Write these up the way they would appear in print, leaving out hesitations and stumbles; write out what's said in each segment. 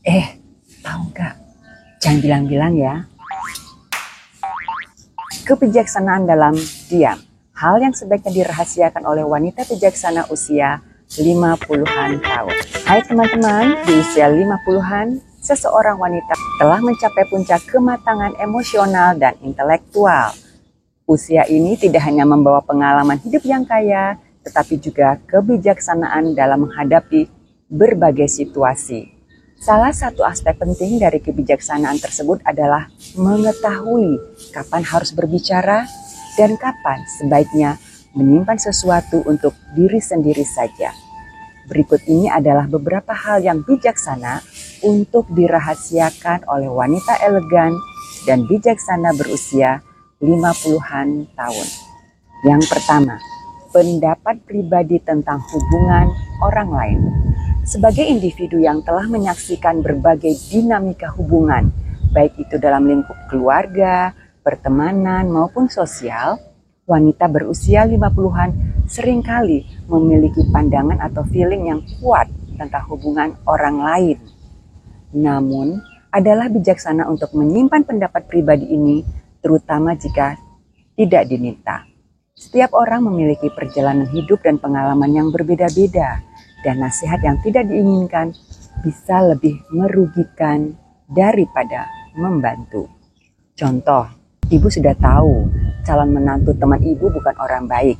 Tahu nggak? Jangan bilang-bilang ya. Kebijaksanaan dalam diam. Hal yang sebaiknya dirahasiakan oleh wanita bijaksana usia 50-an tahun. Hai teman-teman, di usia 50-an, seseorang wanita telah mencapai puncak kematangan emosional dan intelektual. Usia ini tidak hanya membawa pengalaman hidup yang kaya, tetapi juga kebijaksanaan dalam menghadapi berbagai situasi. Salah satu aspek penting dari kebijaksanaan tersebut adalah mengetahui kapan harus berbicara dan kapan sebaiknya menyimpan sesuatu untuk diri sendiri saja. Berikut ini adalah beberapa hal yang bijaksana untuk dirahasiakan oleh wanita elegan dan bijaksana berusia 50-an tahun. Yang pertama, pendapat pribadi tentang hubungan orang lain. Sebagai individu yang telah menyaksikan berbagai dinamika hubungan, baik itu dalam lingkup keluarga, pertemanan, maupun sosial, wanita berusia 50-an seringkali memiliki pandangan atau feeling yang kuat tentang hubungan orang lain. Namun, adalah bijaksana untuk menyimpan pendapat pribadi ini, terutama jika tidak diminta. Setiap orang memiliki perjalanan hidup dan pengalaman yang berbeda-beda, dan nasihat yang tidak diinginkan bisa lebih merugikan daripada membantu. Contoh, ibu sudah tahu calon menantu teman ibu bukan orang baik.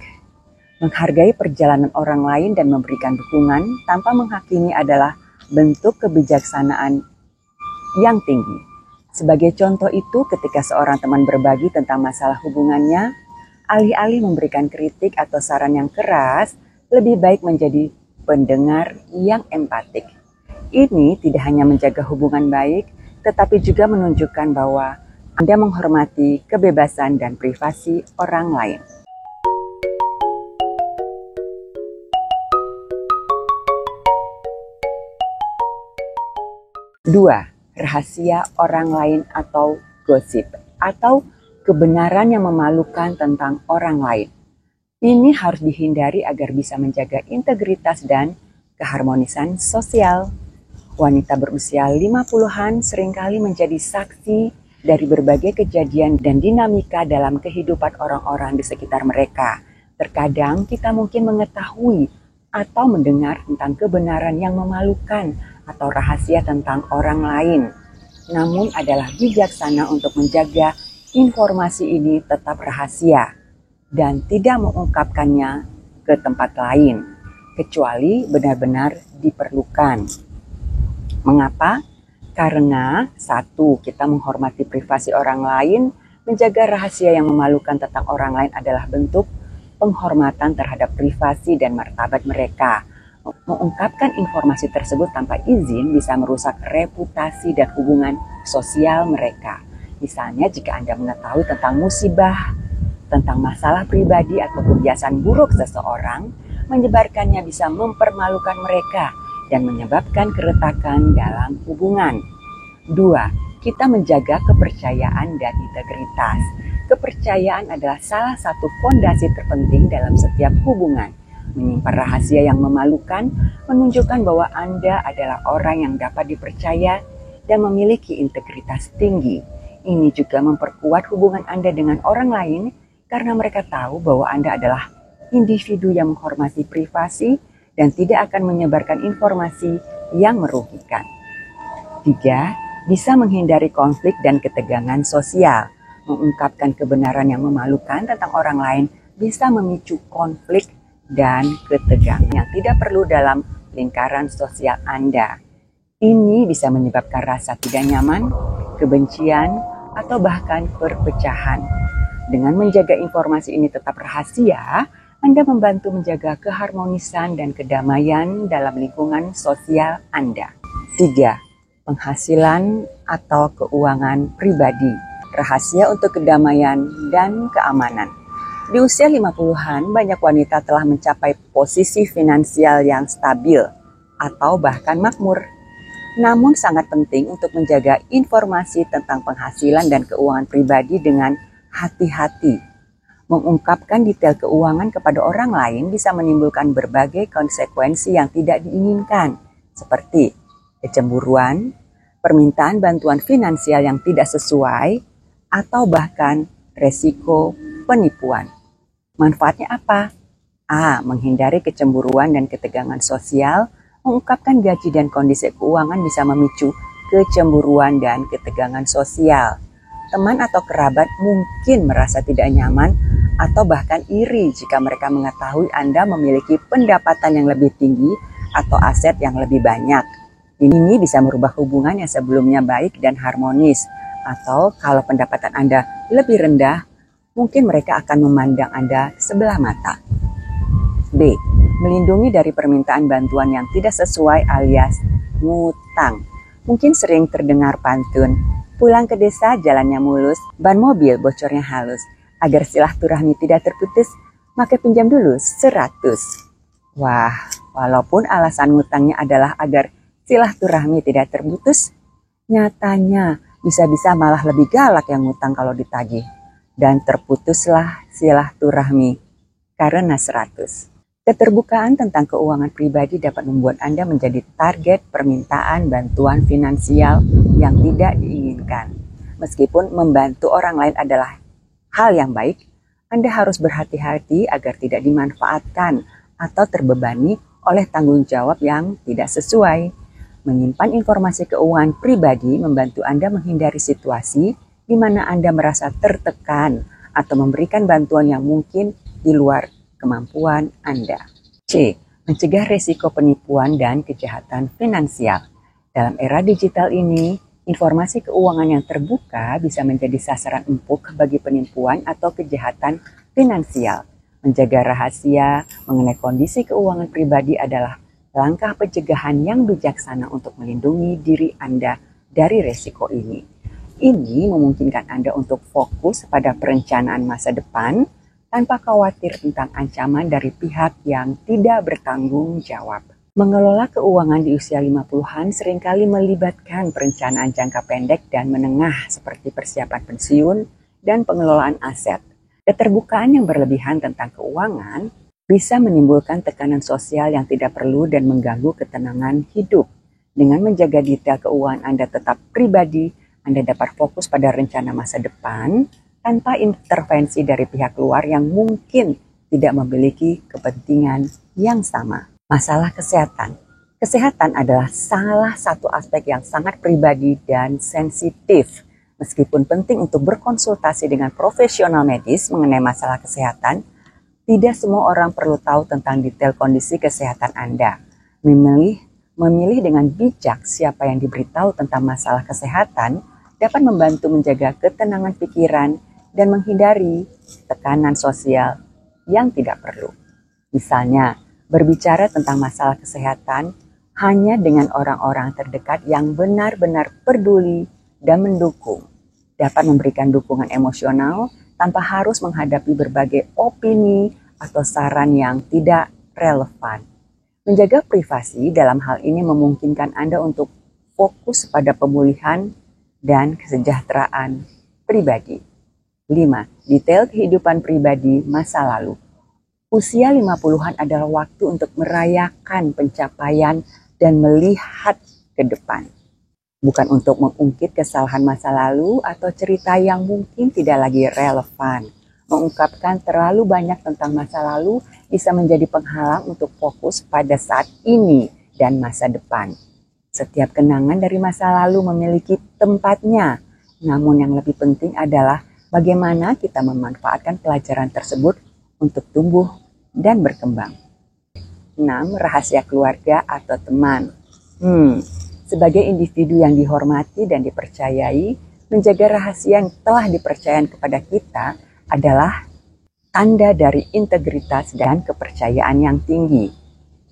Menghargai perjalanan orang lain dan memberikan dukungan tanpa menghakimi adalah bentuk kebijaksanaan yang tinggi. Sebagai contoh itu, ketika seorang teman berbagi tentang masalah hubungannya, alih-alih memberikan kritik atau saran yang keras, lebih baik menjadi pendengar yang empatik. Ini tidak hanya menjaga hubungan baik, tetapi juga menunjukkan bahwa Anda menghormati kebebasan dan privasi orang lain. 2. Rahasia orang lain atau gosip, atau kebenaran yang memalukan tentang orang lain. Ini harus dihindari agar bisa menjaga integritas dan keharmonisan sosial. Wanita berusia 50-an seringkali menjadi saksi dari berbagai kejadian dan dinamika dalam kehidupan orang-orang di sekitar mereka. Terkadang kita mungkin mengetahui atau mendengar tentang kebenaran yang memalukan atau rahasia tentang orang lain. Namun adalah bijaksana untuk menjaga informasi ini tetap rahasia dan tidak mengungkapkannya ke tempat lain, kecuali benar-benar diperlukan. Mengapa? Karena satu, kita menghormati privasi orang lain, menjaga rahasia yang memalukan tentang orang lain adalah bentuk penghormatan terhadap privasi dan martabat mereka. Mengungkapkan informasi tersebut tanpa izin bisa merusak reputasi dan hubungan sosial mereka. Misalnya jika Anda mengetahui tentang musibah, tentang masalah pribadi atau kebiasaan buruk seseorang, menyebarkannya bisa mempermalukan mereka dan menyebabkan keretakan dalam hubungan. 2. Kita menjaga kepercayaan dan integritas. Kepercayaan adalah salah satu fondasi terpenting dalam setiap hubungan. Menyimpan rahasia yang memalukan menunjukkan bahwa Anda adalah orang yang dapat dipercaya dan memiliki integritas tinggi. Ini juga memperkuat hubungan Anda dengan orang lain, karena mereka tahu bahwa Anda adalah individu yang menghormati privasi dan tidak akan menyebarkan informasi yang merugikan. 3. Bisa menghindari konflik dan ketegangan sosial. Mengungkapkan kebenaran yang memalukan tentang orang lain bisa memicu konflik dan ketegangan yang tidak perlu dalam lingkaran sosial Anda. Ini bisa menyebabkan rasa tidak nyaman, kebencian, atau bahkan perpecahan. Dengan menjaga informasi ini tetap rahasia, Anda membantu menjaga keharmonisan dan kedamaian dalam lingkungan sosial Anda. 3. Penghasilan atau keuangan pribadi. Rahasia untuk kedamaian dan keamanan. Di usia 50-an, banyak wanita telah mencapai posisi finansial yang stabil atau bahkan makmur. Namun sangat penting untuk menjaga informasi tentang penghasilan dan keuangan pribadi dengan hati-hati. Mengungkapkan detail keuangan kepada orang lain bisa menimbulkan berbagai konsekuensi yang tidak diinginkan, seperti kecemburuan, permintaan bantuan finansial yang tidak sesuai, atau bahkan resiko penipuan. Manfaatnya apa? A. Menghindari kecemburuan dan ketegangan sosial. Mengungkapkan gaji dan kondisi keuangan bisa memicu kecemburuan dan ketegangan sosial. Teman atau kerabat mungkin merasa tidak nyaman atau bahkan iri jika mereka mengetahui Anda memiliki pendapatan yang lebih tinggi atau aset yang lebih banyak. Ini bisa merubah hubungan yang sebelumnya baik dan harmonis. Atau kalau pendapatan Anda lebih rendah, mungkin mereka akan memandang Anda sebelah mata. B. Melindungi dari permintaan bantuan yang tidak sesuai alias ngutang. Mungkin sering terdengar pantun, pulang ke desa jalannya mulus, ban mobil bocornya halus. Agar silaturahmi tidak terputus, maka pinjam dulu 100. Wah, walaupun alasan ngutangnya adalah agar silaturahmi tidak terputus, nyatanya bisa-bisa malah lebih galak yang ngutang kalau ditagih. Dan terputuslah silaturahmi karena 100. Keterbukaan tentang keuangan pribadi dapat membuat Anda menjadi target permintaan bantuan finansial yang tidak diinginkan. Meskipun membantu orang lain adalah hal yang baik, Anda harus berhati-hati agar tidak dimanfaatkan atau terbebani oleh tanggung jawab yang tidak sesuai. Menyimpan informasi keuangan pribadi membantu Anda menghindari situasi di mana Anda merasa tertekan atau memberikan bantuan yang mungkin di luar kemampuan Anda. C. Mencegah risiko penipuan dan kejahatan finansial. Dalam era digital ini, informasi keuangan yang terbuka bisa menjadi sasaran empuk bagi penipuan atau kejahatan finansial. Menjaga rahasia mengenai kondisi keuangan pribadi adalah langkah pencegahan yang bijaksana untuk melindungi diri Anda dari risiko ini. Ini memungkinkan Anda untuk fokus pada perencanaan masa depan tanpa khawatir tentang ancaman dari pihak yang tidak bertanggung jawab. Mengelola keuangan di usia 50-an seringkali melibatkan perencanaan jangka pendek dan menengah seperti persiapan pensiun dan pengelolaan aset. Keterbukaan yang berlebihan tentang keuangan bisa menimbulkan tekanan sosial yang tidak perlu dan mengganggu ketenangan hidup. Dengan menjaga detail keuangan Anda tetap pribadi, Anda dapat fokus pada rencana masa depan tanpa intervensi dari pihak luar yang mungkin tidak memiliki kepentingan yang sama. Masalah kesehatan. Kesehatan adalah salah satu aspek yang sangat pribadi dan sensitif. Meskipun penting untuk berkonsultasi dengan profesional medis mengenai masalah kesehatan, tidak semua orang perlu tahu tentang detail kondisi kesehatan Anda. Memilih dengan bijak siapa yang diberitahu tentang masalah kesehatan dapat membantu menjaga ketenangan pikiran dan menghindari tekanan sosial yang tidak perlu. Misalnya, berbicara tentang masalah kesehatan hanya dengan orang-orang terdekat yang benar-benar peduli dan mendukung. Dapat memberikan dukungan emosional tanpa harus menghadapi berbagai opini atau saran yang tidak relevan. Menjaga privasi dalam hal ini memungkinkan Anda untuk fokus pada pemulihan dan kesejahteraan pribadi. 5. Detail kehidupan pribadi masa lalu. Usia 50-an adalah waktu untuk merayakan pencapaian dan melihat ke depan. Bukan untuk mengungkit kesalahan masa lalu atau cerita yang mungkin tidak lagi relevan. Mengungkapkan terlalu banyak tentang masa lalu bisa menjadi penghalang untuk fokus pada saat ini dan masa depan. Setiap kenangan dari masa lalu memiliki tempatnya, namun yang lebih penting adalah bagaimana kita memanfaatkan pelajaran tersebut untuk tumbuh dan berkembang. 6. Rahasia keluarga atau teman. Sebagai individu yang dihormati dan dipercayai, menjaga rahasia yang telah dipercayakan kepada kita adalah tanda dari integritas dan kepercayaan yang tinggi.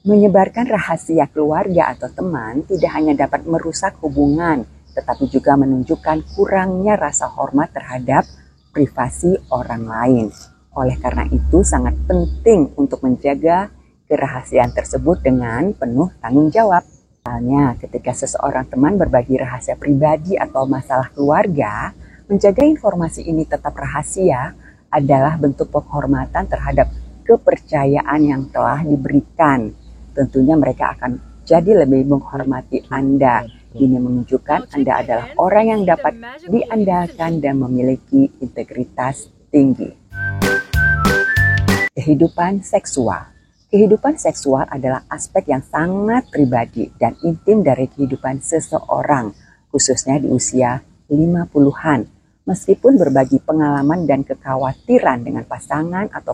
Menyebarkan rahasia keluarga atau teman tidak hanya dapat merusak hubungan, tetapi juga menunjukkan kurangnya rasa hormat terhadap privasi orang lain. Oleh karena itu sangat penting untuk menjaga kerahasiaan tersebut dengan penuh tanggung jawab. Misalnya ketika seseorang teman berbagi rahasia pribadi atau masalah keluarga, menjaga informasi ini tetap rahasia adalah bentuk penghormatan terhadap kepercayaan yang telah diberikan. Tentunya mereka akan jadi lebih menghormati Anda Ini menunjukkan Anda adalah orang yang dapat diandalkan dan memiliki integritas tinggi. Kehidupan seksual. Kehidupan seksual adalah aspek yang sangat pribadi dan intim dari kehidupan seseorang, khususnya di usia 50-an. Meskipun berbagi pengalaman dan kekhawatiran dengan pasangan atau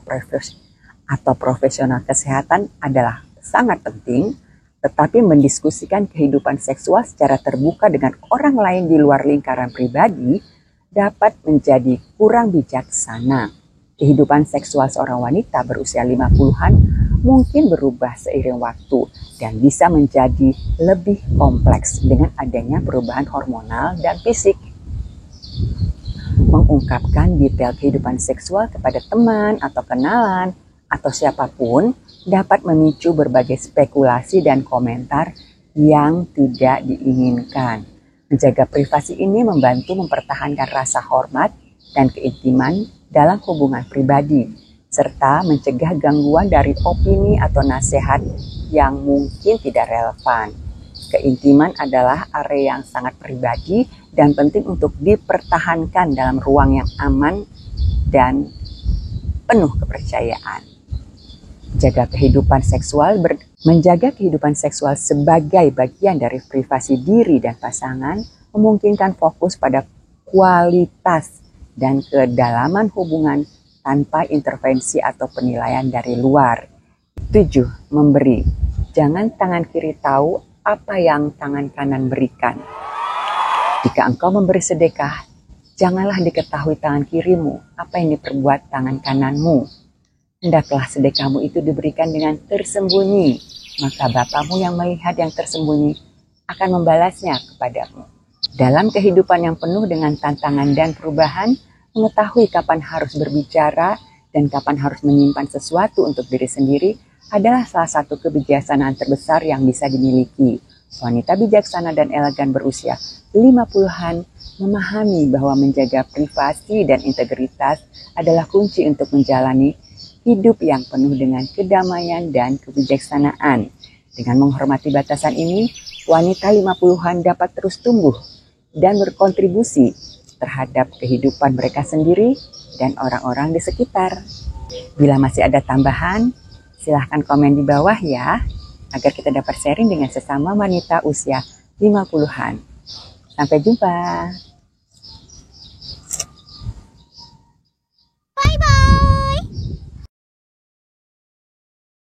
profesional kesehatan adalah sangat penting, tetapi mendiskusikan kehidupan seksual secara terbuka dengan orang lain di luar lingkaran pribadi dapat menjadi kurang bijaksana. Kehidupan seksual seorang wanita berusia 50-an mungkin berubah seiring waktu dan bisa menjadi lebih kompleks dengan adanya perubahan hormonal dan fisik. Mengungkapkan detail kehidupan seksual kepada teman atau kenalan atau siapapun dapat memicu berbagai spekulasi dan komentar yang tidak diinginkan. Menjaga privasi ini membantu mempertahankan rasa hormat dan keintiman dalam hubungan pribadi, serta mencegah gangguan dari opini atau nasihat yang mungkin tidak relevan. Keintiman adalah area yang sangat pribadi dan penting untuk dipertahankan dalam ruang yang aman dan penuh kepercayaan. Menjaga kehidupan seksual sebagai bagian dari privasi diri dan pasangan memungkinkan fokus pada kualitas dan kedalaman hubungan tanpa intervensi atau penilaian dari luar. 7. Memberi. Jangan tangan kiri tahu apa yang tangan kanan berikan. Jika engkau memberi sedekah, janganlah diketahui tangan kirimu apa yang diperbuat tangan kananmu. Hendaklah sedekahmu itu diberikan dengan tersembunyi, maka Bapamu yang melihat yang tersembunyi akan membalasnya kepadamu. Dalam kehidupan yang penuh dengan tantangan dan perubahan, mengetahui kapan harus berbicara dan kapan harus menyimpan sesuatu untuk diri sendiri adalah salah satu kebijaksanaan terbesar yang bisa dimiliki. Wanita bijaksana dan elegan berusia 50-an memahami bahwa menjaga privasi dan integritas adalah kunci untuk menjalani hidup yang penuh dengan kedamaian dan kebijaksanaan. Dengan menghormati batasan ini, wanita 50-an dapat terus tumbuh dan berkontribusi terhadap kehidupan mereka sendiri dan orang-orang di sekitar. Bila masih ada tambahan, silahkan komen di bawah ya, agar kita dapat sharing dengan sesama wanita usia 50-an. Sampai jumpa.